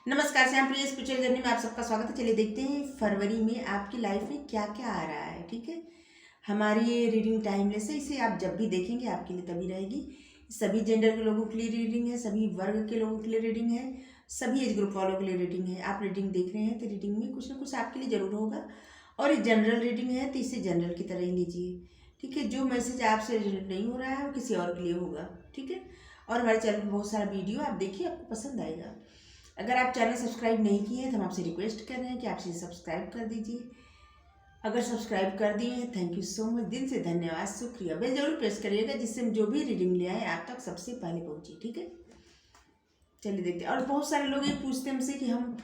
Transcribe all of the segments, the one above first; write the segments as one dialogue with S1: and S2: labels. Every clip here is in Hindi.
S1: नमस्कार, श्याम प्रिय स्पिरिचुअल जर्नी में आप सबका स्वागत है। चलिए देखते हैं फरवरी में आपकी लाइफ में क्या क्या आ रहा है। ठीक है, हमारी ये रीडिंग टाइमलेस है, इसे आप जब भी देखेंगे आपके लिए तभी रहेगी। सभी जेंडर के लोगों के लिए रीडिंग है, सभी वर्ग के लोगों के लिए रीडिंग है, सभी एज ग्रुप वालों के लिए रीडिंग है। आप रीडिंग देख रहे हैं तो रीडिंग में कुछ ना कुछ आपके लिए ज़रूर होगा। और ये जनरल रीडिंग है तो इसे जनरल की तरह ही लीजिए। ठीक है, जो मैसेज आपसे रिलेट नहीं हो रहा है वो किसी और के लिए होगा। ठीक है, और हमारे चैनल पर बहुत सारा वीडियो आप देखिए, आपको पसंद आएगा। अगर आप चैनल सब्सक्राइब नहीं किए हैं तो हम आपसे रिक्वेस्ट कर रहे हैं कि आप इसे सब्सक्राइब कर दीजिए। अगर सब्सक्राइब कर दिए हैं, थैंक यू सो मच, दिल से धन्यवाद, शुक्रिया। बेल जरूर प्रेस करिएगा जिससे हम जो भी रीडिंग ले आए आप तक सबसे पहले पहुंचे। ठीक है, चलिए देखते हैं। और बहुत सारे लोग ये पूछते हैं हमसे कि हम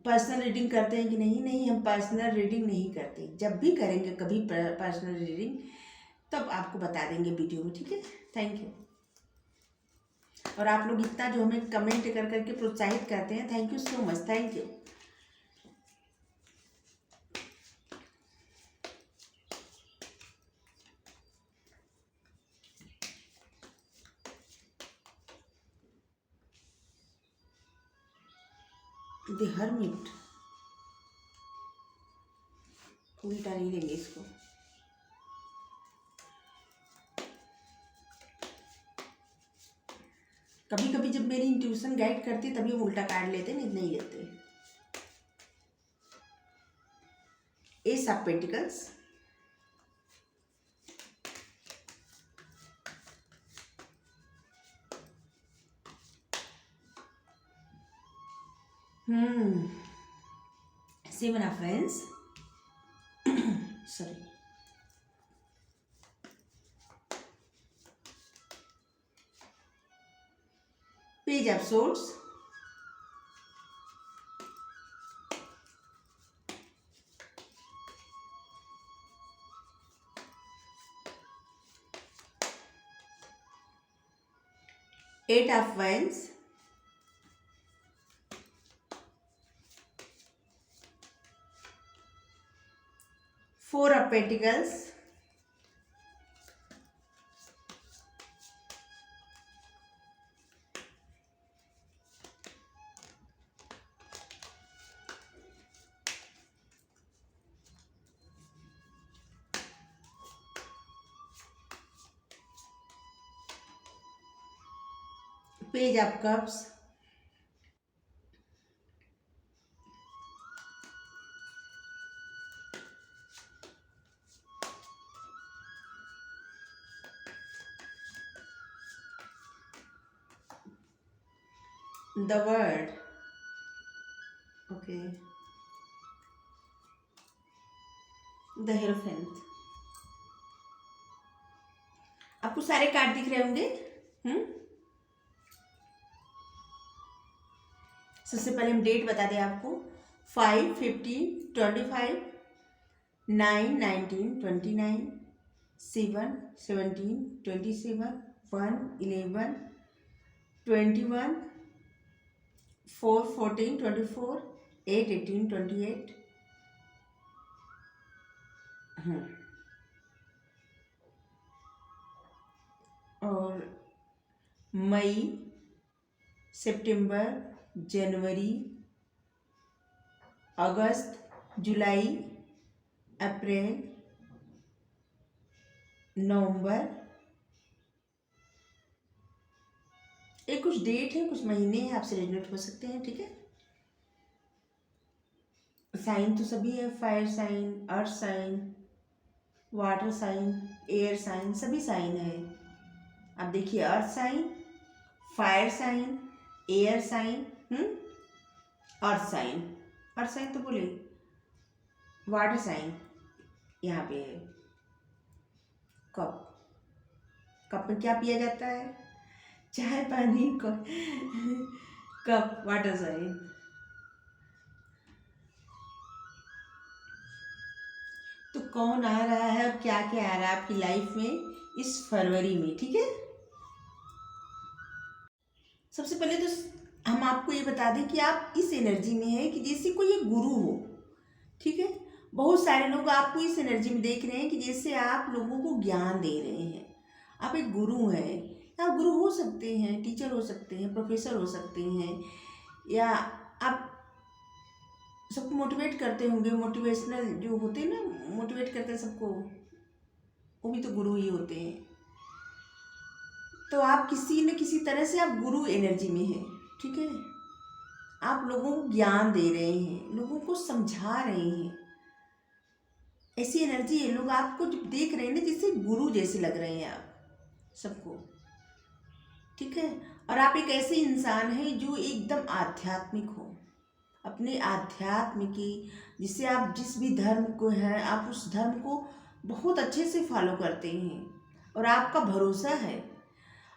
S1: पर्सनल रीडिंग करते हैं कि नहीं। नहीं, हम पर्सनल रीडिंग नहीं करते। जब भी करेंगे कभी पर्सनल रीडिंग तब आपको बता देंगे वीडियो में। ठीक है, थैंक यू। और आप लोग इतना जो हमें कमेंट कर करके प्रोत्साहित करते हैं, thank you so much, thank you. The hermit, उल्टा नहीं लेंगे इसको। कभी कभी जब मेरी इंट्यूशन गाइड करती है तभी हम उल्टा कार्ड लेते हैं, नहीं लेते। Ace of pentacles, seven of wands, sorry, page of swords, eight of wands, four of pentacles, page of cups, the world, okay, the hierophant. आपको सारे कार्ड दिख रहे होंगे। सबसे पहले हम डेट बता दें आपको। 5, 15, 25, 9, 19, 29, 7, 17, 27, 1, 11, 21, 4, 14, 24, 8, 18, 28। और मई, सितंबर, जनवरी, अगस्त, जुलाई, अप्रैल, नवंबर। ये कुछ डेट है, कुछ महीने हैं, आपसे रिलेट हो सकते हैं। ठीक है, साइन तो सभी है, fire sign, earth sign, water sign, air sign, सभी साइन है। आप देखिए, earth sign, fire sign, air sign, earth sign. Earth sign तो बोले, वाटर साइन यहाँ पे है। कप, कप में क्या पिया जाता है? चाय, पानी, कप, वाटर साइन। तो कौन आ रहा है और क्या क्या आ रहा है आपकी लाइफ में इस फरवरी में? ठीक है, सबसे पहले तो हम आपको ये बता दें कि आप इस एनर्जी में हैं कि जैसे कोई एक गुरु हो। ठीक है, बहुत सारे लोग आपको इस एनर्जी में देख रहे हैं कि जैसे आप लोगों को ज्ञान दे रहे हैं। आप एक गुरु हैं। आप गुरु हो सकते हैं, टीचर हो सकते हैं, प्रोफेसर हो सकते हैं, या आप सबको मोटिवेट करते होंगे, मोटिवेशनल जो होते हैं ना, मोटिवेट करते हैं सबको, वो भी तो गुरु ही होते हैं। तो आप किसी न किसी तरह से आप गुरु एनर्जी में हैं, ठीक है। आप लोगों को ज्ञान दे रहे हैं, लोगों को समझा रहे हैं, ऐसी एनर्जी है। लोग आपको जब देख रहे हैं ना, जैसे गुरु जैसे लग रहे हैं आप सबको, ठीक है। और आप एक ऐसे इंसान हैं जो एकदम आध्यात्मिक हो, अपने आध्यात्म की, जिससे आप जिस भी धर्म को हैं, आप उस धर्म को बहुत अच्छे से फॉलो करते हैं और आपका भरोसा है।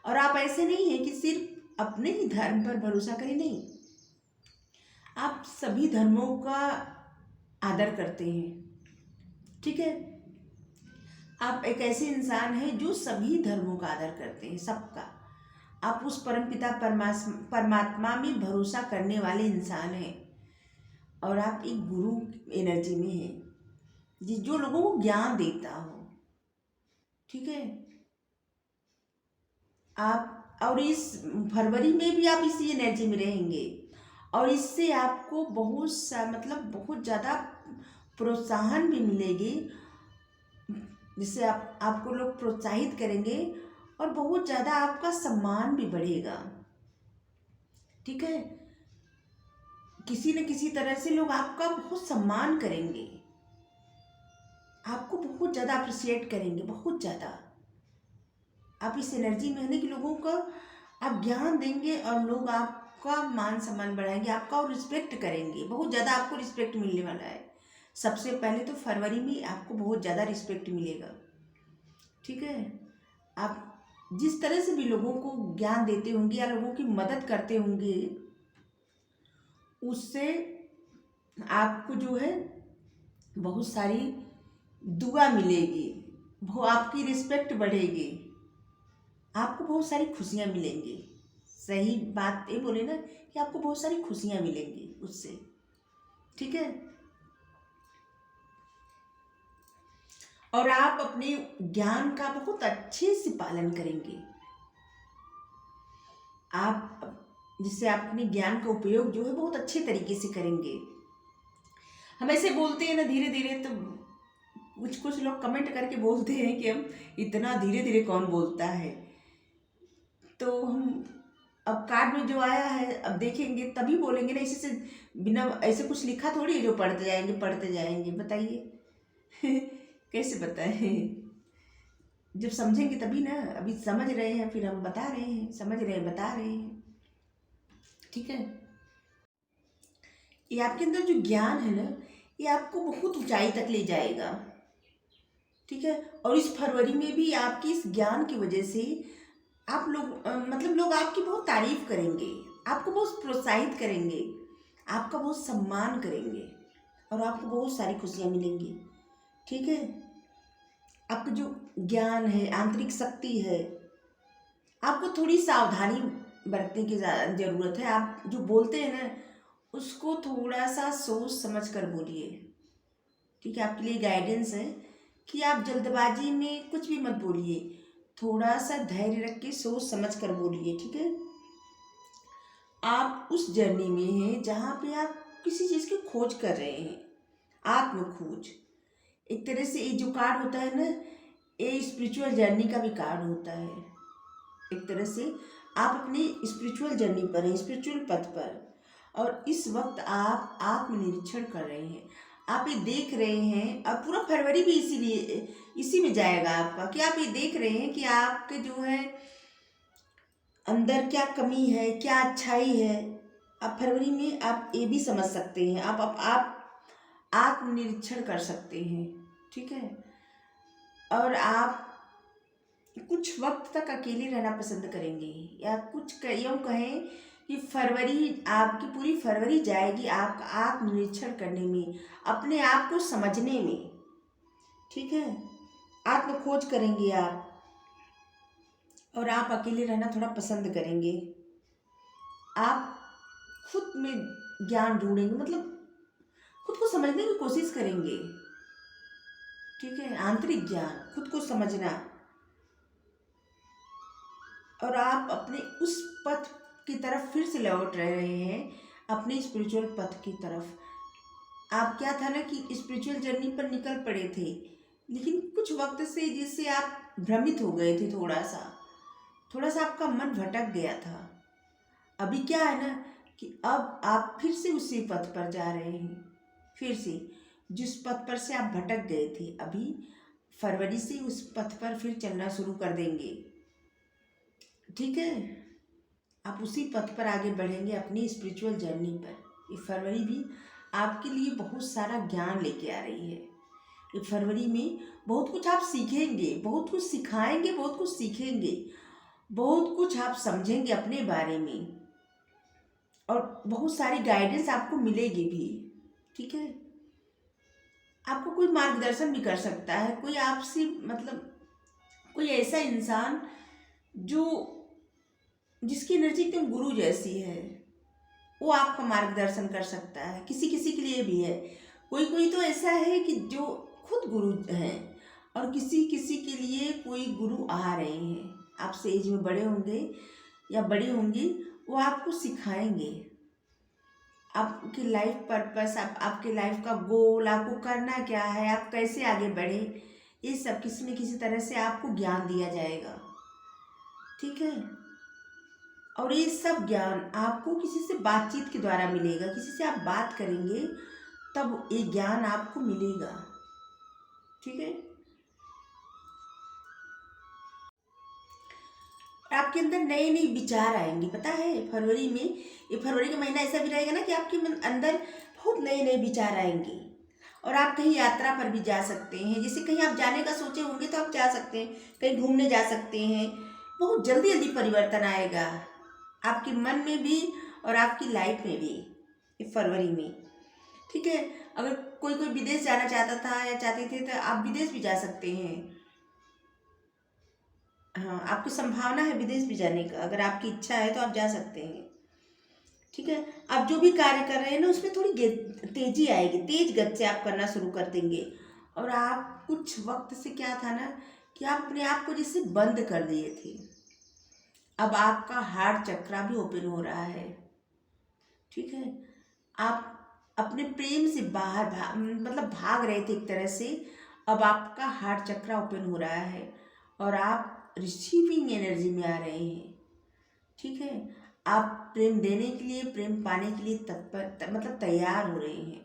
S1: और आप ऐसे नहीं हैं कि सिर्फ अपने ही धर्म पर भरोसा करें, नहीं, आप सभी धर्मों का आदर करते हैं, ठीक है। आप एक ऐसे इंसान हैं जो सभी धर्मों का आदर करते हैं, सबका। आप उस परमपिता परमात्मा में भरोसा करने वाले इंसान हैं और आप एक गुरु एनर्जी में हैं, जो लोगों को ज्ञान देता हो, ठीक है। आप और इस फरवरी में भी आप इसी एनर्जी में रहेंगे और इससे आपको बहुत सा मतलब बहुत ज़्यादा प्रोत्साहन भी मिलेगी, जिससे आपको लोग प्रोत्साहित करेंगे और बहुत ज़्यादा आपका सम्मान भी बढ़ेगा, ठीक है। किसी न किसी तरह से लोग आपका बहुत सम्मान करेंगे, आपको बहुत ज़्यादा अप्रिशिएट करेंगे, बहुत ज़्यादा। आप इस एनर्जी में है कि लोगों का आप ज्ञान देंगे और लोग आपका मान सम्मान बढ़ाएंगे, आपका और रिस्पेक्ट करेंगे, बहुत ज़्यादा आपको रिस्पेक्ट मिलने वाला है। सबसे पहले तो फरवरी में आपको बहुत ज़्यादा रिस्पेक्ट मिलेगा, ठीक है। आप जिस तरह से भी लोगों को ज्ञान देते होंगे या लोगों की मदद करते होंगे, उससे आपको जो है बहुत सारी दुआ मिलेगी, वो आपकी रिस्पेक्ट बढ़ेगी, आपको बहुत सारी खुशियाँ मिलेंगी। सही बात ये बोले ना कि आपको बहुत सारी खुशियाँ मिलेंगी उससे, ठीक है। और आप अपने ज्ञान का बहुत अच्छे से पालन करेंगे, आप जिससे आप अपने ज्ञान का उपयोग जो है बहुत अच्छे तरीके से करेंगे। हम ऐसे बोलते हैं ना धीरे धीरे, तो कुछ लोग कमेंट करके बोलते हैं कि हम इतना धीरे धीरे कौन बोलता है। तो हम अब कार्ड में जो आया है अब देखेंगे तभी बोलेंगे ना, इसी से बिना ऐसे कुछ लिखा थोड़ी है जो पढ़ते जाएंगे, बताइए कैसे बताएं। जब समझेंगे तभी ना, अभी समझ रहे हैं फिर हम बता रहे हैं, समझ रहे हैं बता रहे हैं, ठीक है। ये आपके अंदर जो ज्ञान है ना, ये आपको बहुत ऊंचाई तक ले जाएगा, ठीक है। और इस फरवरी में भी आपकी इस ज्ञान की वजह से आप लोग मतलब लोग आपकी बहुत तारीफ करेंगे, आपको बहुत प्रोत्साहित करेंगे, आपका बहुत सम्मान करेंगे और आपको बहुत सारी खुशियाँ मिलेंगी, ठीक है। आपका जो ज्ञान है, आंतरिक शक्ति है, आपको थोड़ी सावधानी बरतने की ज़रूरत है। आप जो बोलते हैं ना, उसको थोड़ा सा सोच समझ कर बोलिए, ठीक है। आपके लिए गाइडेंस है कि आप जल्दबाजी में कुछ भी मत बोलिए, थोड़ा सा धैर्य रख के सोच समझ कर बोलिए, ठीक है। आप उस जर्नी में हैं जहाँ पे आप किसी चीज़ की खोज कर रहे हैं, आत्म खोज। एक तरह से ये जो कार्ड होता है ना, ये स्पिरिचुअल जर्नी का भी कार्ड होता है। एक तरह से आप अपनी स्पिरिचुअल जर्नी पर हैं, स्पिरिचुअल पथ पर, और इस वक्त आप आत्मनिरीक्षण कर रहे हैं, आप ये देख रहे हैं। और पूरा फरवरी भी इसीलिए इसी में जाएगा आपका, कि आप ये देख रहे हैं कि आपके जो है अंदर क्या कमी है, क्या अच्छाई है। अब फरवरी में आप ये भी समझ सकते हैं, आप आत्मनिरीक्षण कर सकते हैं, ठीक है। और आप कुछ वक्त तक अकेले रहना पसंद करेंगे, या कुछ यूँ कहें कि फरवरी आपकी पूरी फरवरी जाएगी आपका आत्मनिरीक्षण करने में, अपने आप को समझने में, ठीक है। आत्म खोज करेंगे आप, और आप अकेले रहना थोड़ा पसंद करेंगे। आप खुद में ज्ञान ढूंढेंगे, मतलब खुद को समझने की कोशिश करेंगे, ठीक है। आंतरिक ज्ञान, खुद को समझना, और आप अपने उस पथ की तरफ फिर से लौट रहे हैं। अपने स्पिरिचुअल पथ की तरफ। आप क्या था ना कि स्पिरिचुअल जर्नी पर निकल पड़े थे, लेकिन कुछ वक्त से जिससे आप भ्रमित हो गए थे, थोड़ा सा आपका मन भटक गया था। अभी क्या है ना कि अब आप फिर से उसी पथ पर जा रहे हैं, फिर से जिस पथ पर से आप भटक गए थे, अभी फरवरी से उस पथ पर फिर चलना शुरू कर देंगे। ठीक है, आप उसी पथ पर आगे बढ़ेंगे अपनी स्पिरिचुअल जर्नी पर। ये फरवरी भी आपके लिए बहुत सारा ज्ञान लेके आ रही है। ये फरवरी में बहुत कुछ आप सीखेंगे, बहुत कुछ सिखाएंगे, बहुत कुछ सीखेंगे, बहुत कुछ आप समझेंगे अपने बारे में, और बहुत सारी गाइडेंस आपको मिलेगी भी। ठीक है, आपको कोई मार्गदर्शन भी कर सकता है, कोई आपसे मतलब कोई ऐसा इंसान जो जिसकी एनर्जी एकदम गुरु जैसी है, वो आपका मार्गदर्शन कर सकता है। किसी किसी के लिए भी है, कोई कोई तो ऐसा है कि जो खुद गुरु हैं, और किसी किसी के लिए कोई गुरु आ रहे हैं, आपसे एज में बड़े होंगे या बड़ी होंगी, वो आपको सिखाएंगे आपकी लाइफ पर्पस, आपके लाइफ का गोल, आपको करना क्या है, आप कैसे आगे बढ़े, ये सब किसी न किसी तरह से आपको ज्ञान दिया जाएगा। ठीक है, और ये सब ज्ञान आपको किसी से बातचीत के द्वारा मिलेगा, किसी से आप बात करेंगे तब ये ज्ञान आपको मिलेगा। ठीक है, आपके अंदर नए नए विचार आएंगे। पता है फरवरी में, ये फरवरी का महीना ऐसा भी रहेगा ना कि आपके अंदर बहुत नए नए विचार आएंगे, और आप कहीं यात्रा पर भी जा सकते हैं। जैसे कहीं आप जाने का सोचे होंगे तो आप जा सकते हैं, कहीं घूमने जा सकते हैं। बहुत जल्दी जल्दी परिवर्तन आएगा आपके मन में भी और आपकी लाइफ में भी ये फरवरी में। ठीक है, अगर कोई कोई विदेश जाना चाहता था या चाहते थे तो आप विदेश भी जा सकते हैं। हाँ, आपकी संभावना है विदेश भी जाने का, अगर आपकी इच्छा है तो आप जा सकते हैं। ठीक है, आप जो भी कार्य कर रहे हैं ना उसमें थोड़ी तेजी आएगी, तेज गति से आप करना शुरू कर देंगे। और आप कुछ वक्त से क्या था ना कि आप अपने आप को जैसे बंद कर दिए थे, अब आपका हार्ट चक्रा भी ओपन हो रहा है। ठीक है, आप अपने प्रेम से बाहर मतलब भाग रहे थे एक तरह से, अब आपका हार्ट चक्रा ओपन हो रहा है और आप रिसीविंग एनर्जी में आ रहे हैं। ठीक है, आप प्रेम देने के लिए, प्रेम पाने के लिए तत्पर मतलब तैयार हो रहे हैं।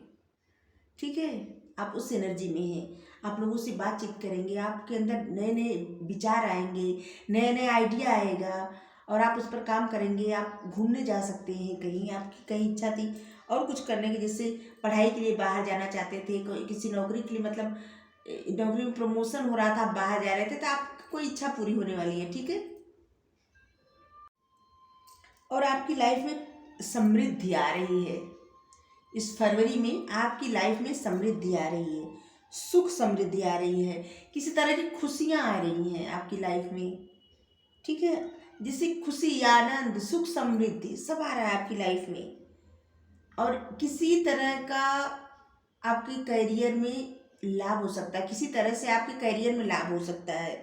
S1: ठीक है, आप उस एनर्जी में हैं, आप लोगों से बातचीत करेंगे, आपके अंदर नए नए विचार आएंगे, नए नए आइडिया आएगा, और आप उस पर काम करेंगे। आप घूमने जा सकते हैं कहीं, आपकी कहीं इच्छा थी और कुछ करने की, जैसे पढ़ाई के लिए बाहर जाना चाहते थे, कोई किसी नौकरी के लिए, मतलब नौकरी में प्रमोशन हो रहा था, आप बाहर जा रहे थे, तो आपकी कोई इच्छा पूरी होने वाली है। ठीक है, और आपकी लाइफ में समृद्धि आ रही है। इस फरवरी में आपकी लाइफ में समृद्धि आ रही है, सुख समृद्धि आ रही है, किसी तरह की खुशियाँ आ रही हैं आपकी लाइफ में। ठीक है, जिससे खुशी, आनंद, सुख, समृद्धि सब आ रहा है आपकी लाइफ में। और किसी तरह का आपके करियर में लाभ हो सकता है, किसी तरह से आपके करियर में लाभ हो सकता है,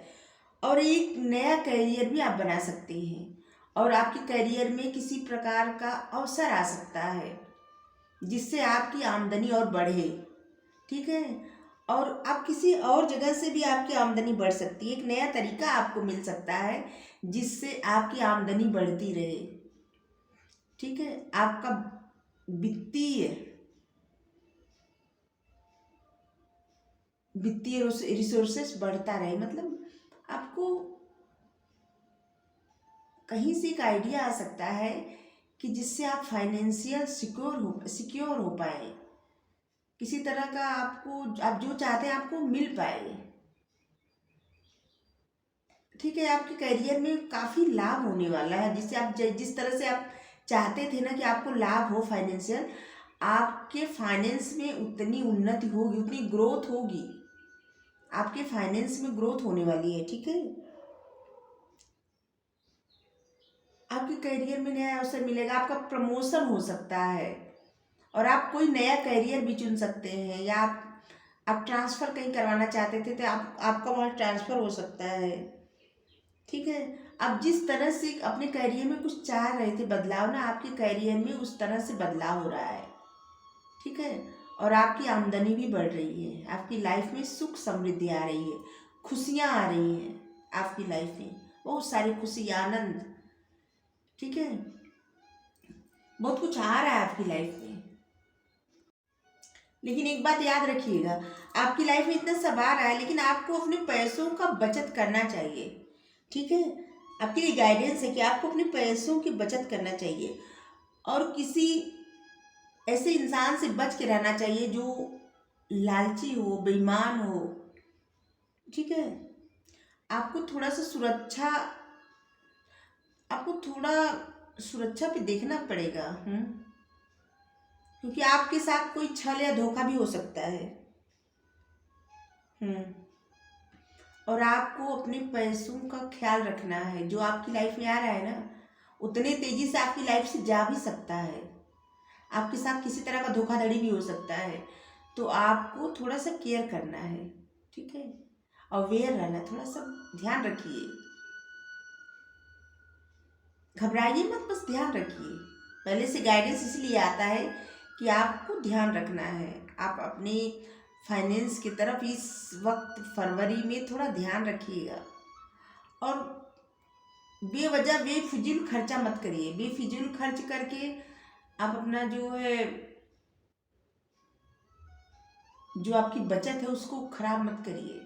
S1: और एक नया करियर भी आप बना सकते हैं, और आपके करियर में किसी प्रकार का अवसर आ सकता है जिससे आपकी आमदनी और बढ़े। ठीक है, और आप किसी और जगह से भी आपकी आमदनी बढ़ सकती है, एक नया तरीका आपको मिल सकता है जिससे आपकी आमदनी बढ़ती रहे। ठीक है, आपका वित्तीय वित्तीय रिसोर्सेस बढ़ता रहे, मतलब आपको कहीं से एक आइडिया आ सकता है कि जिससे आप फाइनेंशियल सिक्योर हो पाए, किसी तरह का आपको, आप जो चाहते हैं आपको मिल पाए। ठीक है, आपके करियर में काफ़ी लाभ होने वाला है, जिससे आप जिस तरह से आप चाहते थे ना कि आपको लाभ हो फाइनेंशियल, आपके फाइनेंस में उतनी उन्नति होगी, उतनी ग्रोथ होगी, आपके फाइनेंस में ग्रोथ होने वाली है। ठीक है, आपके करियर में नया अवसर मिलेगा, आपका प्रमोशन हो सकता है, और आप कोई नया करियर भी चुन सकते हैं, या आप ट्रांसफ़र कहीं करवाना चाहते थे तो आपका वहाँ ट्रांसफ़र हो सकता है। ठीक है, आप जिस तरह से अपने करियर में कुछ चाह रहे थे बदलाव ना, आपके करियर में उस तरह से बदलाव हो रहा है, ठीक है। और आपकी आमदनी भी बढ़ रही है, आपकी लाइफ में सुख समृद्धि आ रही है, खुशियाँ आ रही हैं आपकी लाइफ में, बहुत सारी खुशी आनंद, ठीक है। बहुत कुछ आ रहा है आपकी लाइफ में। लेकिन एक बात याद रखिएगा, आपकी लाइफ में इतना सब आ रहा है, लेकिन आपको अपने पैसों का बचत करना चाहिए, ठीक है। आपके लिए गाइडेंस है कि आपको अपने पैसों की बचत करना चाहिए, और किसी ऐसे इंसान से बच के रहना चाहिए जो लालची हो, बेईमान हो, ठीक है। आपको थोड़ा सा सुरक्षा, आपको थोड़ा सुरक्षा पे देखना पड़ेगा, क्योंकि आपके साथ कोई छल या धोखा भी हो सकता है। और आपको अपने पैसों का ख्याल रखना है। जो आपकी लाइफ में आ रहा है ना, उतने तेजी से आपकी लाइफ से जा भी सकता है, आपके साथ किसी तरह का धोखाधड़ी भी हो सकता है, तो आपको थोड़ा सा केयर करना है, ठीक है। अवेयर रहना, थोड़ा सा ध्यान रखिए, घबराइए मत, बस ध्यान रखिए। पहले से गाइडेंस इसलिए आता है कि आपको ध्यान रखना है, आप अपने फाइनेंस की तरफ इस वक्त फरवरी में थोड़ा ध्यान रखिएगा। और बेवजह बेफिजूल खर्चा मत करिए, बेफिजूल खर्च करके आप अपना जो है, जो आपकी बचत है उसको खराब मत करिए,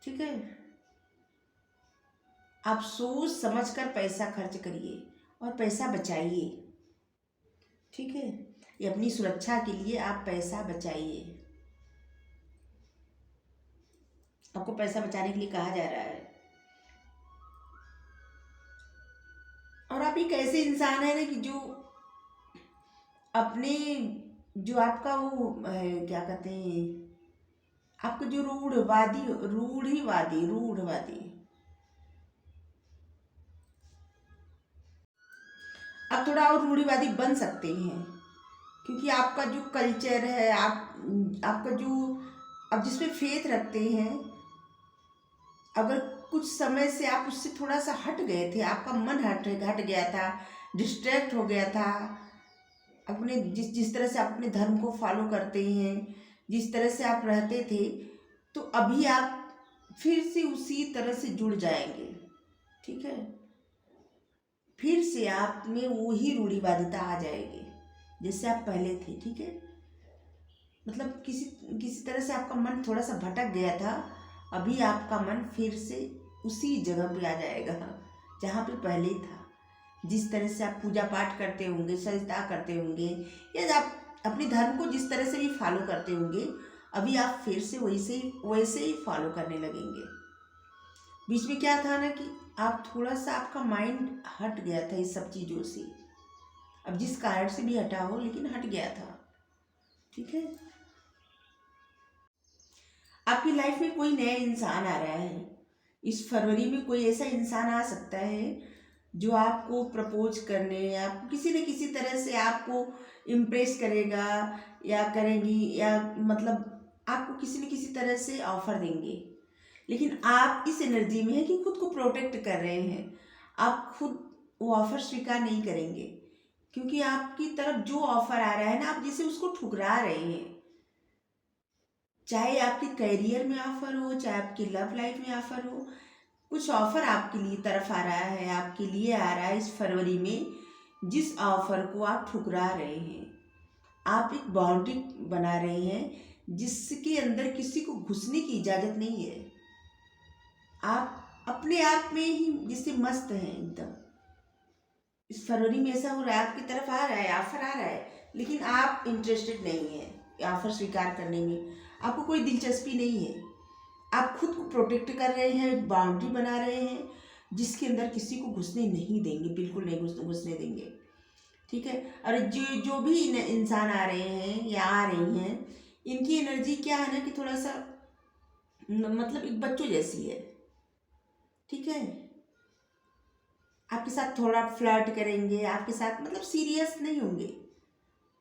S1: ठीक है। आप सोच समझ कर पैसा खर्च करिए और पैसा बचाइए, ठीक है। ये अपनी सुरक्षा के लिए आप पैसा बचाइए, आपको पैसा बचाने के लिए कहा जा रहा है। और आप एक ऐसे इंसान है ना कि जो अपने, जो आपका वो क्या कहते हैं, आपका जो रूढ़वादी आप थोड़ा और रूढ़िवादी बन सकते हैं, क्योंकि आपका जो कल्चर है, आपका जो आप जिस पे फेथ रखते हैं, अगर कुछ समय से आप उससे थोड़ा सा हट गए थे, आपका मन हट गया था, डिस्ट्रैक्ट हो गया था, अपने जिस तरह से आप अपने धर्म को फॉलो करते हैं, जिस तरह से आप रहते थे, तो अभी आप फिर से उसी तरह से जुड़ जाएंगे, ठीक है। फिर से आप में वही रूढ़िवादिता आ जाएगी जैसे आप पहले थे, ठीक है। मतलब किसी तरह से आपका मन थोड़ा सा भटक गया था, अभी आपका मन फिर से उसी जगह पे आ जाएगा जहाँ पे पहले था। जिस तरह से आप पूजा पाठ करते होंगे, सजदा करते होंगे, या आप अपने धर्म को जिस तरह से भी फॉलो करते होंगे, अभी आप फिर से वैसे ही फॉलो करने लगेंगे। बीच में क्या था ना कि आप थोड़ा सा, आपका माइंड हट गया था इस सब चीज़ों से, अब जिस कारण से भी हटा हो, लेकिन हट गया था, ठीक है। आपकी लाइफ में कोई नया इंसान आ रहा है इस फरवरी में, कोई ऐसा इंसान आ सकता है जो आपको प्रपोज करने या किसी न किसी तरह से आपको इम्प्रेस करेगा या करेंगी, या मतलब आपको किसी न किसी तरह से ऑफर देंगे। लेकिन आप इस एनर्जी में है कि खुद को प्रोटेक्ट कर रहे हैं, आप खुद वो ऑफर स्वीकार नहीं करेंगे, क्योंकि आपकी तरफ जो ऑफर आ रहा है ना, आप जिसे उसको ठुकरा रहे हैं। चाहे आपके करियर में ऑफर हो, चाहे आपकी लव लाइफ में ऑफर हो, कुछ ऑफर आपके लिए तरफ आ रहा है, आपके लिए आ रहा है इस फरवरी में, जिस ऑफर को आप ठुकरा रहे हैं। आप एक बाउंड्री बना रहे हैं जिसके अंदर किसी को घुसने की इजाज़त नहीं है। आप अपने आप में ही जिससे मस्त हैं एकदम। इस फरवरी में ऐसा हो रहा है, आपकी तरफ आ रहा है, ऑफर आ रहा है, लेकिन आप इंटरेस्टेड नहीं है ऑफर स्वीकार करने में, आपको कोई दिलचस्पी नहीं है। आप खुद को प्रोटेक्ट कर रहे हैं, बाउंड्री बना रहे हैं जिसके अंदर किसी को घुसने नहीं देंगे, बिल्कुल नहीं घुसने देंगे, ठीक है। और जो भी इंसान आ रहे हैं या आ रही हैं, इनकी एनर्जी क्या है ना कि थोड़ा सा मतलब एक बच्चों जैसी है, ठीक है। आपके साथ थोड़ा फ्लर्ट करेंगे, आपके साथ मतलब सीरियस नहीं होंगे।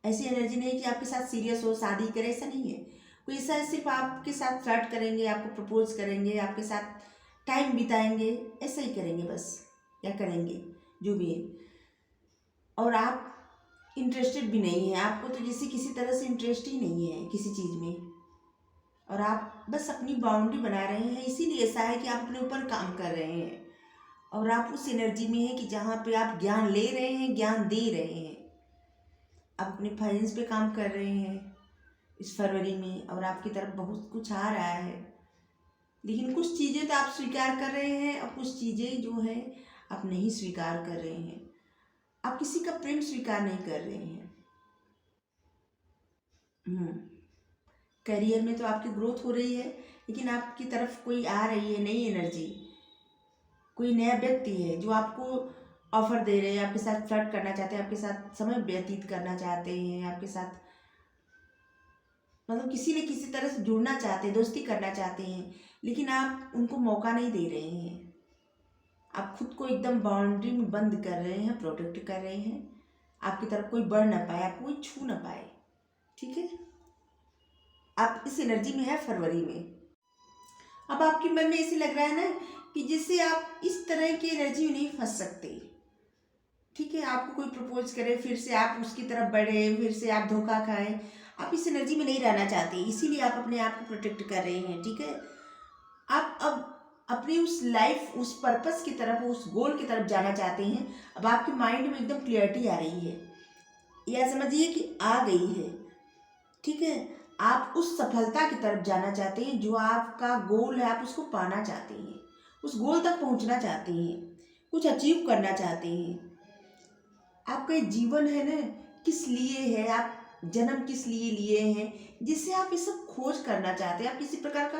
S1: ऐसी एनर्जी नहीं कि आपके साथ सीरियस हो, शादी करे, ऐसा नहीं है। कोई ऐसा है, सिर्फ आपके साथ फ्लर्ट करेंगे, आपको प्रपोज करेंगे, आपके साथ टाइम बिताएंगे, ऐसा ही करेंगे बस, या करेंगे जो भी है। और आप इंटरेस्टेड भी नहीं है, आपको तो जैसे किसी तरह से इंटरेस्ट ही नहीं है किसी चीज़ में, और आप बस अपनी बाउंड्री बना रहे हैं। इसीलिए ऐसा है कि आप अपने ऊपर काम कर रहे हैं, और आप उस एनर्जी में हैं कि जहाँ पे आप ज्ञान ले रहे हैं, ज्ञान दे रहे हैं। आप अपने फाइनेंस पे काम कर रहे हैं इस फरवरी में, और आपकी तरफ बहुत कुछ आ रहा है। लेकिन कुछ चीज़ें तो आप स्वीकार कर रहे हैं, और कुछ चीज़ें जो है आप नहीं स्वीकार कर रहे हैं। आप किसी का प्रेम स्वीकार नहीं कर रहे हैं। हम्म करियर में तो आपकी ग्रोथ हो रही है, लेकिन आपकी तरफ कोई आ रही है नई एनर्जी, कोई नया व्यक्ति है जो आपको ऑफर दे रहे हैं, आपके साथ फ्लर्ट करना चाहते हैं, आपके साथ समय व्यतीत करना चाहते हैं, आपके साथ मतलब किसी न किसी तरह से जुड़ना चाहते हैं, दोस्ती करना चाहते हैं, लेकिन आप उनको मौका नहीं दे रहे हैं। आप खुद को एकदम बाउंड्री में बंद कर रहे हैं, प्रोटेक्ट कर रहे हैं, आपकी तरफ कोई बढ़ ना पाए, आपको कोई छू ना पाए। ठीक है, आप इस एनर्जी में है फरवरी में। अब आपके मन में ऐसे लग रहा है ना कि जिससे आप इस तरह की एनर्जी में नहीं फंस सकते। ठीक है, आपको कोई प्रपोज करे, फिर से आप उसकी तरफ बढ़े, फिर से आप धोखा खाएं, आप इस एनर्जी में नहीं रहना चाहते, इसीलिए आप अपने आप को प्रोटेक्ट कर रहे हैं। ठीक है, आप अब अपनी उस लाइफ, उस पर्पस की तरफ, उस गोल की तरफ जाना चाहते हैं। अब आपके माइंड में एकदम क्लियरिटी आ रही है, या समझिए कि आ गई है। ठीक है, आप उस सफलता की तरफ जाना चाहते हैं, जो आपका गोल है, आप उसको पाना चाहते हैं, उस गोल तक पहुंचना चाहते हैं, कुछ अचीव करना चाहते हैं। आपका ये जीवन है ना, किस लिए है, आप जन्म किस लिए लिए हैं, जिससे आप ये सब खोज करना चाहते हैं। आप किसी प्रकार का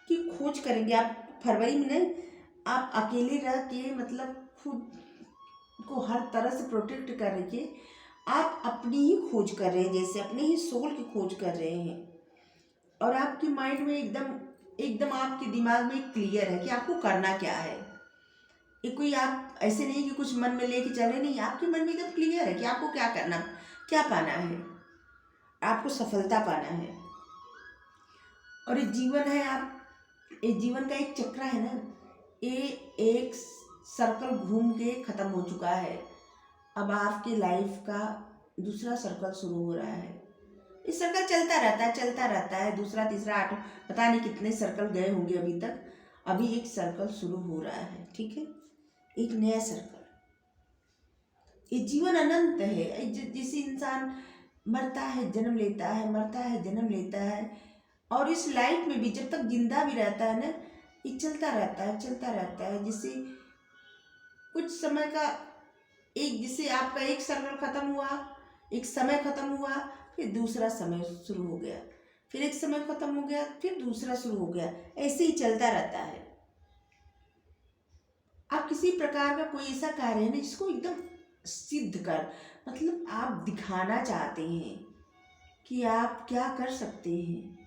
S1: की खोज करेंगे। आप फरवरी में नहीं, आप अकेले रह के मतलब खुद को हर तरह से प्रोटेक्ट करके आप अपनी ही खोज कर रहे हैं, जैसे अपने ही सोल की खोज कर रहे हैं। और आपके माइंड में एकदम एकदम आपके दिमाग में क्लियर है कि आपको करना क्या है। ये कोई आप ऐसे नहीं कि कुछ मन में लेके चले, नहीं, आपके मन में एकदम क्लियर है कि आपको क्या करना, क्या पाना है, आपको सफलता पाना है। और ये जीवन है, आप ये जीवन का एक चक्र है ना, ये एक सर्कल घूम के खत्म हो चुका है। अब आपके लाइफ का दूसरा सर्कल शुरू हो रहा है। इस सर्कल चलता रहता है, चलता रहता है, दूसरा तीसरा आठवां, पता नहीं कितने सर्कल गए होंगे अभी तक। अभी एक सर्कल शुरू हो रहा है। ठीक है, एक नया सर्कल। ये जीवन अनंत है। जैसे इंसान मरता है, जन्म लेता है, मरता है, जन्म लेता है, और इस लाइफ में भी जब तक जिंदा भी रहता है ना, ये चलता रहता है, चलता रहता है। जिससे कुछ समय का एक, जिससे आपका एक सर्कल खत्म हुआ, एक समय खत्म हुआ, फिर दूसरा समय शुरू हो गया, फिर एक समय खत्म हो गया, फिर दूसरा शुरू हो गया, ऐसे ही चलता रहता है। आप किसी प्रकार का कोई ऐसा कार्य है ना जिसको एकदम सिद्ध कर, मतलब आप दिखाना चाहते हैं कि आप क्या कर सकते हैं,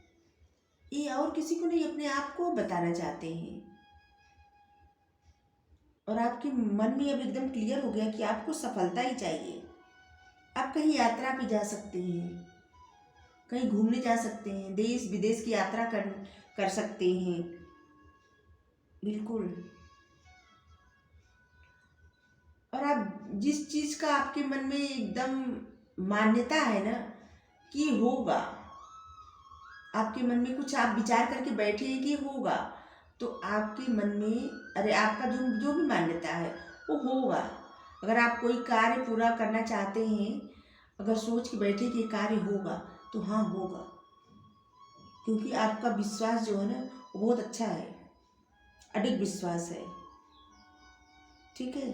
S1: ये और किसी को नहीं, अपने आप को बताना चाहते हैं। और आपके मन में अब एकदम क्लियर हो गया कि आपको सफलता ही चाहिए। आप कहीं यात्रा पे जा सकते हैं, कहीं घूमने जा सकते हैं, देश विदेश की यात्रा कर सकते हैं। बिल्कुल। और आप जिस चीज़ का आपके मन में एकदम मान्यता है ना कि होगा, आपके मन में कुछ आप विचार करके बैठे हैं कि होगा, तो आपके मन में, अरे आपका जो जो भी मान्यता है वो होगा। अगर आप कोई कार्य पूरा करना चाहते हैं, अगर सोच के बैठे कि कार्य होगा, तो हाँ होगा, क्योंकि आपका विश्वास जो है ना वो बहुत अच्छा है, अडिग विश्वास है। ठीक है,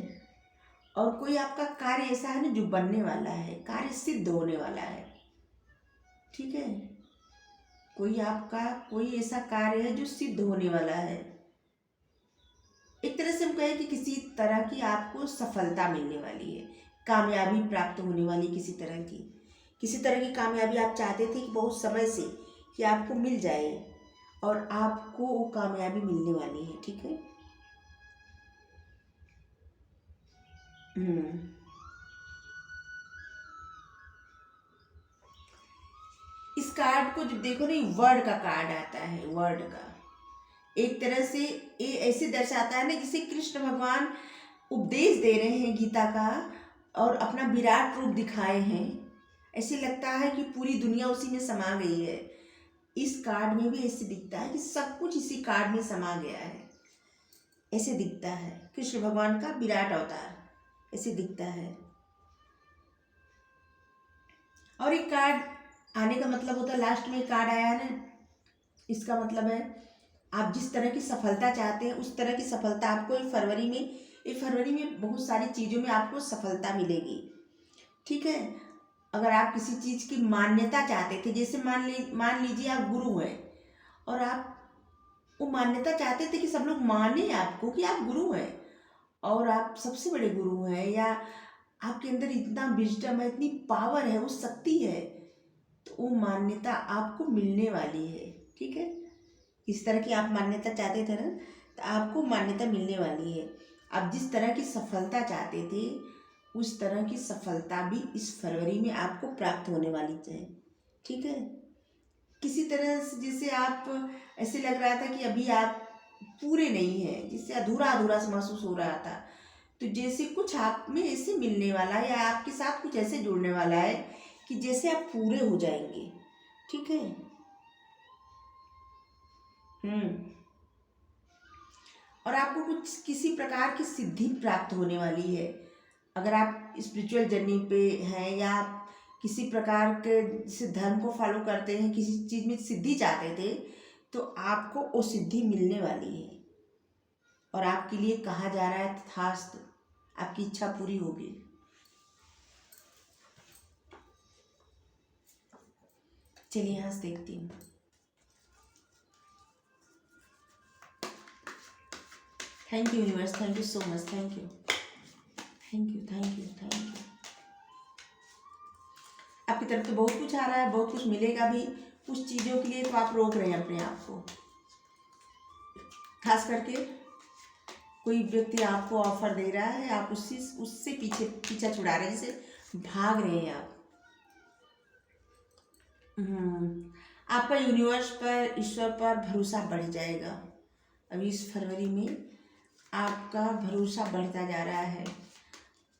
S1: और कोई आपका कार्य ऐसा है ना जो बनने वाला है, कार्य सिद्ध होने वाला है। ठीक है, कोई आपका कोई ऐसा कार्य है जो सिद्ध होने वाला है। एक तरह से हम कहें कि किसी तरह की आपको सफलता मिलने वाली है, कामयाबी प्राप्त होने वाली, किसी तरह की कामयाबी आप चाहते थे कि बहुत समय से, कि आपको मिल जाए, और आपको वो कामयाबी मिलने वाली है। ठीक है। हम्म इस कार्ड को जब देखो ना, वर्ड का कार्ड आता है, वर्ड का, एक तरह से ये ऐसे दर्शाता है ना, जिसे कृष्ण भगवान उपदेश दे रहे हैं गीता का और अपना विराट रूप दिखाए हैं। ऐसे लगता है कि पूरी दुनिया उसी में समा गई है। इस कार्ड में भी ऐसे दिखता है कि सब कुछ इसी कार्ड में समा गया है, ऐसे दिखता है। कृष्ण भगवान का विराट अवतार ऐसे दिखता है। और एक कार्ड आने का मतलब होता है, लास्ट में एक कार्ड आया है ना, इसका मतलब है आप जिस तरह की सफलता चाहते हैं उस तरह की सफलता आपको इस फरवरी में बहुत सारी चीज़ों में आपको सफलता मिलेगी। ठीक है, अगर आप किसी चीज़ की मान्यता चाहते थे, जैसे मान लीजिए आप गुरु हैं और आप वो मान्यता चाहते थे कि सब लोग माने आपको कि आप गुरु हैं और आप सबसे बड़े गुरु हैं, या आपके अंदर इतना विजडम है, इतनी पावर है, वो शक्ति है, तो वो मान्यता आपको मिलने वाली है। ठीक है, इस तरह की आप मान्यता चाहते थे ना, तो आपको मान्यता मिलने वाली है। आप जिस तरह की सफलता चाहते थे उस तरह की सफलता भी इस फरवरी में आपको प्राप्त होने वाली है। ठीक है, किसी तरह से जैसे आप ऐसे लग रहा था कि अभी आप पूरे नहीं हैं, जिससे अधूरा अधूरा सा महसूस हो रहा था, तो जैसे कुछ आप में ऐसे मिलने वाला है या आपके साथ कुछ ऐसे जुड़ने वाला है कि जैसे आप पूरे हो जाएंगे। ठीक है, और आपको कुछ किसी प्रकार की सिद्धि प्राप्त होने वाली है। अगर आप स्पिरिचुअल जर्नी पे हैं या आप किसी प्रकार के जैसे धर्म को फॉलो करते हैं, किसी चीज़ में सिद्धि चाहते थे, तो आपको वो सिद्धि मिलने वाली है और आपके लिए कहा जा रहा है तथास्तु, आपकी इच्छा पूरी होगी। चलिए यहाँ से देखती हूँ। Thank you universe, thank you so much, thank you, thank you, thank you, thank you. आपकी तरफ तो बहुत कुछ आ रहा है, बहुत कुछ मिलेगा भी। कुछ चीज़ों के लिए तो आप रोक रहे हैं अपने आप को, खास करके कोई व्यक्ति आपको ऑफर दे रहा है, आप उससे पीछा छुड़ा रहे हैं, जैसे भाग रहे हैं आप। आपका यूनिवर्स पर, ईश्वर पर भरोसा बढ़ जाएगा। अभी इस फरवरी में आपका भरोसा बढ़ता जा रहा है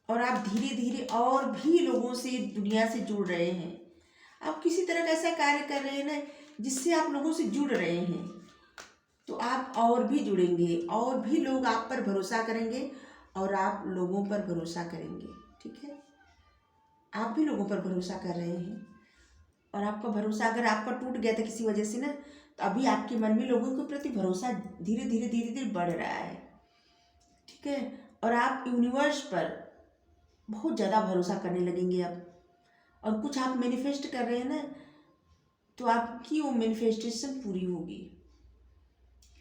S1: और आप धीरे धीरे और भी लोगों से, दुनिया से जुड़ रहे हैं। आप किसी तरह का ऐसा कार्य कर रहे हैं ना जिससे आप लोगों से जुड़ रहे हैं, तो आप और भी जुड़ेंगे और भी लोग आप पर भरोसा करेंगे और आप लोगों पर भरोसा करेंगे। ठीक है, आप भी लोगों पर भरोसा कर रहे हैं और आपका भरोसा अगर आपका टूट गया था किसी वजह से ना, तो अभी आपके मन में लोगों के प्रति भरोसा धीरे धीरे धीरे धीरे बढ़ रहा है। ठीक है, और आप यूनिवर्स पर बहुत ज़्यादा भरोसा करने लगेंगे अब। और कुछ आप मैनिफेस्ट कर रहे हैं ना, तो आपकी वो मैनिफेस्टेशन पूरी होगी।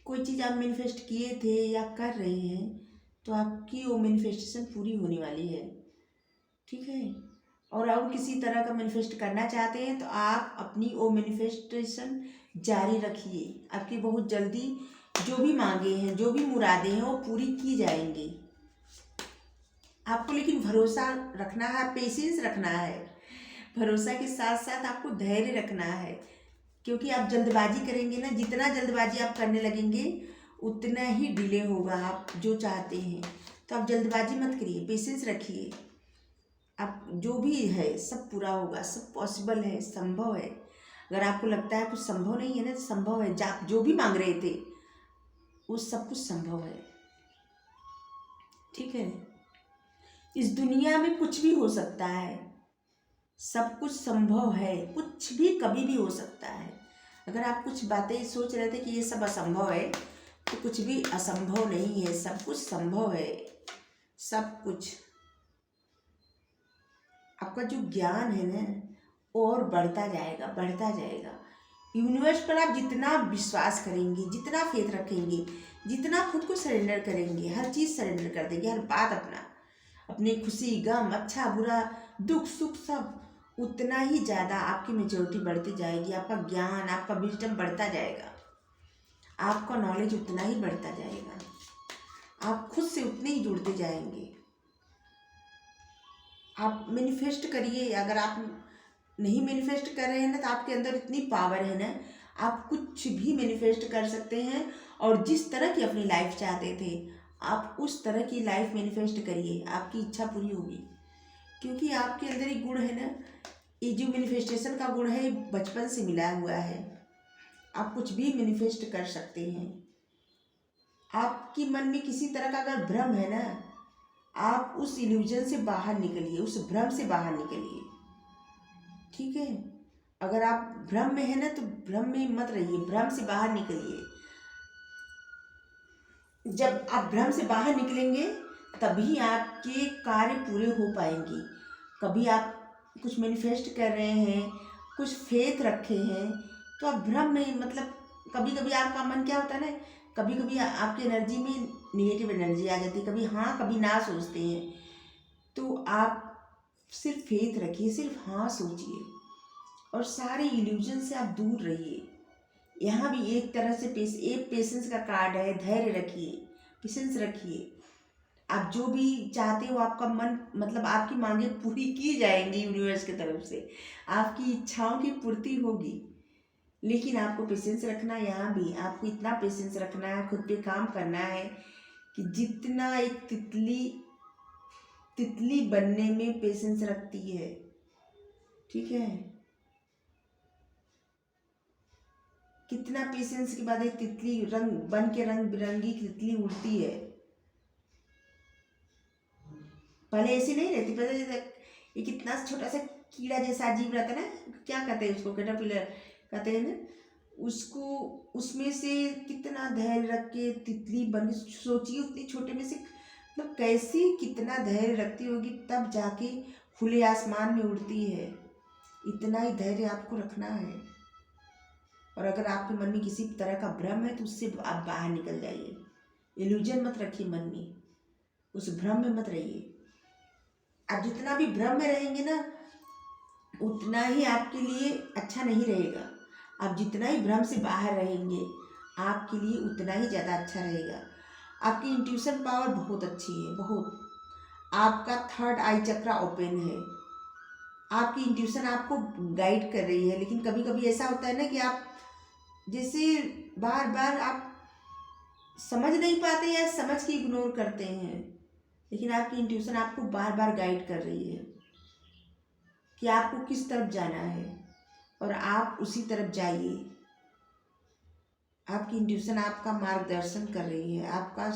S1: कोई चीज़ आप मैनिफेस्ट किए थे या कर रहे हैं, तो आपकी वो मैनिफेस्टेशन पूरी होने वाली है। ठीक है, और किसी तरह का मैनिफेस्ट करना चाहते हैं तो आप अपनी वो मैनिफेस्टेशन जारी रखिए। आपकी बहुत जल्दी जो भी मांगे हैं, जो भी मुरादें हैं, वो पूरी की जाएंगी। आपको लेकिन भरोसा रखना है, पेशेंस रखना है। भरोसा के साथ साथ आपको धैर्य रखना है, क्योंकि आप जल्दबाजी करेंगे ना, जितना जल्दबाजी आप करने लगेंगे उतना ही डिले होगा आप जो चाहते हैं। तो आप जल्दबाजी मत करिए, पेशेंस रखिए। आप जो भी है सब पूरा होगा, सब पॉसिबल है, संभव है। अगर आपको लगता है कुछ संभव नहीं है ना, संभव है। आप जो भी मांग रहे थे वो सब कुछ संभव है। ठीक है, इस दुनिया में कुछ भी हो सकता है, सब कुछ संभव है, कुछ भी कभी भी हो सकता है। अगर आप कुछ बातें सोच रहे थे कि ये सब असंभव है, तो कुछ भी असंभव नहीं है, सब कुछ संभव है। सब कुछ, आपका जो ज्ञान है ना वो और बढ़ता जाएगा, बढ़ता जाएगा। यूनिवर्स पर आप जितना विश्वास करेंगे, जितना फेथ रखेंगे, जितना खुद को सरेंडर करेंगे, हर चीज़ सरेंडर कर देंगे, हर बात अपनी खुशी, गम, अच्छा बुरा, दुख सुख सब, उतना ही ज़्यादा आपकी मेच्योरिटी बढ़ती जाएगी। आपका ज्ञान, आपका विजडम बढ़ता जाएगा, आपका नॉलेज उतना ही बढ़ता जाएगा, आप खुद से उतने ही जुड़ते जाएंगे। आप मैनिफेस्ट करिए। अगर आप नहीं मैनिफेस्ट कर रहे हैं ना, तो आपके अंदर इतनी पावर है ना, आप कुछ भी मैनिफेस्ट कर सकते हैं और जिस तरह की अपनी लाइफ चाहते थे आप उस तरह की लाइफ मैनिफेस्ट करिए, आपकी इच्छा पूरी होगी। क्योंकि आपके अंदर एक गुण है ना, ये जो मैनिफेस्टेशन का गुण है बचपन से मिला हुआ है। आप कुछ भी मैनिफेस्ट कर सकते हैं। आपके मन में किसी तरह का अगर भ्रम है ना, आप उस इल्यूजन से बाहर निकलिए, उस भ्रम से बाहर निकलिए, ठीक है। अगर आप भ्रम में है ना तो भ्रम में मत रहिए, भ्रम से बाहर निकलिए। जब आप भ्रम से बाहर निकलेंगे तभी आपके कार्य पूरे हो पाएंगे। कभी आप कुछ मैनिफेस्ट कर रहे हैं, कुछ फेथ रखे हैं, तो आप भ्रम में, मतलब कभी कभी आपका मन क्या होता है ना, कभी कभी आपकी एनर्जी में निगेटिव एनर्जी आ जाती है, कभी हाँ कभी ना सोचते हैं। तो आप सिर्फ फेथ रखिए, सिर्फ हाँ सोचिए और सारे इल्यूजन से आप दूर रहिए। यहाँ भी एक तरह से एक पेशेंस का कार्ड है, धैर्य रखिए, पेशेंस रखिए। आप जो भी चाहते हो आपका मन, मतलब आपकी मांगे पूरी की जाएंगी यूनिवर्स की तरफ से, आपकी इच्छाओं की पूर्ति होगी। लेकिन आपको पेशेंस रखना है। यहाँ भी आपको इतना पेशेंस रखना है, खुद पे काम करना है कि जितना एक तितली बनने में पेशेंस रखती है, ठीक है, कितना पेशेंस के बाद एक तितली रंग बन के रंग बिरंगी तितली उड़ती है। पहले ऐसी नहीं रहती, पहले ये कितना छोटा सा कीड़ा जैसा अजीब रहता है ना, क्या कहते हैं उसको, कैटरपिलर कहते हैं ना, उसको उसमें से कितना धैर्य रख के तितली बन, सोचिए उतनी छोटे में से, मतलब कैसी कितना धैर्य रखती होगी तब जाके खुले आसमान में उड़ती है। इतना ही धैर्य आपको रखना है। और अगर आपके मन में किसी तरह का भ्रम है तो उससे आप बाहर निकल जाइए। इल्यूजन मत रखिए मन में, उस भ्रम में मत रहिए। आप जितना भी भ्रम में रहेंगे ना उतना ही आपके लिए अच्छा नहीं रहेगा। आप जितना ही भ्रम से बाहर रहेंगे आपके लिए उतना ही ज़्यादा अच्छा रहेगा। आपकी इंट्यूशन पावर बहुत अच्छी है, बहुत। आपका थर्ड आई चक्रा ओपन है, आपकी इंट्यूशन आपको गाइड कर रही है। लेकिन कभी कभी ऐसा होता है ना कि आप जैसे बार बार आप समझ नहीं पाते या समझ के इग्नोर करते हैं, लेकिन आपकी इंट्यूशन आपको बार बार गाइड कर रही है कि आपको किस तरफ जाना है और आप उसी तरफ जाइए। आपकी इंट्यूशन आपका मार्गदर्शन कर रही है। आपका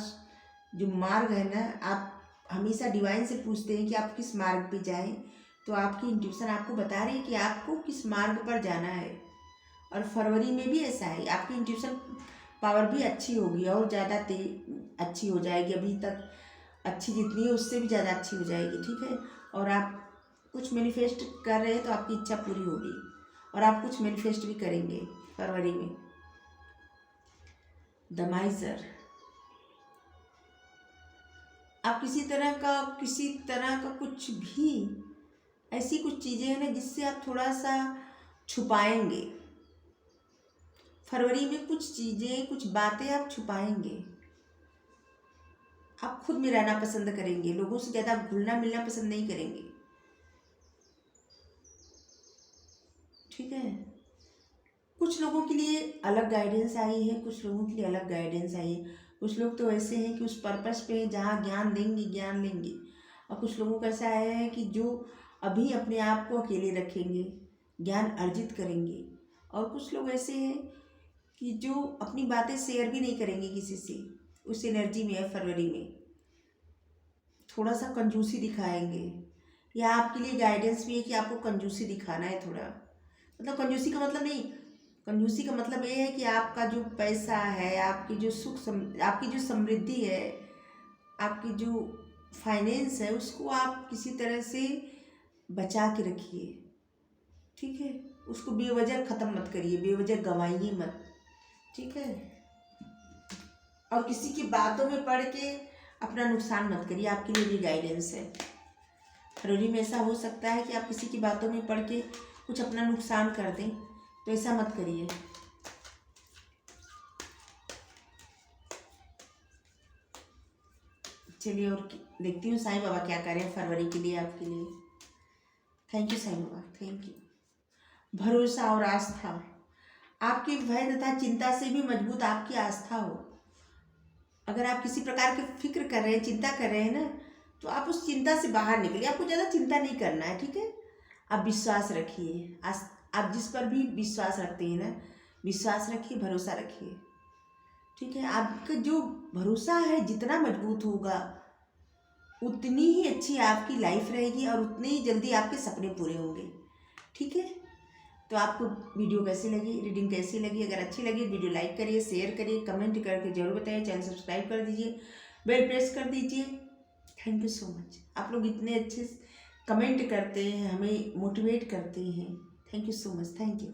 S1: जो मार्ग है ना, आप हमेशा डिवाइन से पूछते हैं कि आप किस मार्ग पे जाएं, तो आपकी इंट्यूशन आपको बता रही है कि आपको किस मार्ग पर जाना है। और फरवरी में भी ऐसा है, आपकी इंट्यूशन पावर भी अच्छी होगी और ज़्यादा अच्छी हो जाएगी। अभी तक अच्छी जितनी है उससे भी ज़्यादा अच्छी हो जाएगी, ठीक है। और आप कुछ मैनिफेस्ट कर रहे हैं तो आपकी इच्छा पूरी होगी और आप कुछ मैनिफेस्ट भी करेंगे फरवरी में। द माइजर, आप किसी तरह का कुछ भी ऐसी कुछ चीज़ें हैं ना जिससे आप थोड़ा सा छुपाएंगे। फरवरी में कुछ चीज़ें, कुछ बातें आप छुपाएंगे। आप खुद में रहना पसंद करेंगे, लोगों से ज़्यादा घुलना मिलना पसंद नहीं करेंगे, ठीक है। कुछ लोगों के लिए अलग गाइडेंस आई है, कुछ लोगों के लिए अलग गाइडेंस आई है। कुछ लोग तो ऐसे हैं कि उस पर्पस पे जहाँ ज्ञान देंगे ज्ञान लेंगे, और कुछ लोगों का ऐसा है कि जो अभी अपने आप को अकेले रखेंगे, ज्ञान अर्जित करेंगे। और कुछ लोग ऐसे हैं कि जो अपनी बातें शेयर भी नहीं करेंगे किसी से। उस एनर्जी में है फरवरी में, थोड़ा सा कंजूसी दिखाएंगे। या आपके लिए गाइडेंस भी है कि आपको कंजूसी दिखाना है थोड़ा। मतलब कंजूसी का मतलब नहीं, कंजूसी का मतलब ये है कि आपका जो पैसा है, आपकी जो आपकी जो समृद्धि है, आपकी जो फाइनेंस है, उसको आप किसी तरह से बचा के रखिए, ठीक है। उसको बेवजह ख़त्म मत करिए, बेवजह गंवाइए मत, ठीक है। और किसी की बातों में पढ़ के अपना नुकसान मत करिए, आपके लिए भी गाइडेंस है। फरवरी में ऐसा हो सकता है कि आप किसी की बातों में पढ़ के कुछ अपना नुकसान कर दें, तो ऐसा मत करिए। चलिए और देखती हूँ साईं बाबा क्या करें फरवरी के लिए आपके लिए। Thank you Sai Baba, thank you. भरोसा और आस्था, आपकी भय तथा चिंता से भी मजबूत आपकी आस्था हो। अगर आप किसी प्रकार की फिक्र कर रहे हैं, चिंता कर रहे हैं ना, तो आप उस चिंता से बाहर निकलिए। आपको ज़्यादा चिंता नहीं करना है, ठीक है। आप विश्वास रखिए, आप जिस पर भी विश्वास रखते हैं ना, विश्वास रखिए, भरोसा रखिए, ठीक है। आपका जो भरोसा है जितना मजबूत होगा, उतनी ही अच्छी आपकी लाइफ रहेगी और उतनी ही जल्दी आपके सपने पूरे होंगे, ठीक है। तो आपको वीडियो कैसी लगी, रीडिंग कैसी लगी? अगर अच्छी लगी वीडियो लाइक करिए, शेयर करिए, कमेंट करके जरूर बताइए, चैनल सब्सक्राइब कर दीजिए, बेल प्रेस कर दीजिए। Thank you so much. आप लोग इतने अच्छे कमेंट करते हैं, हमें मोटिवेट करते हैं। Thank you so much. Thank you.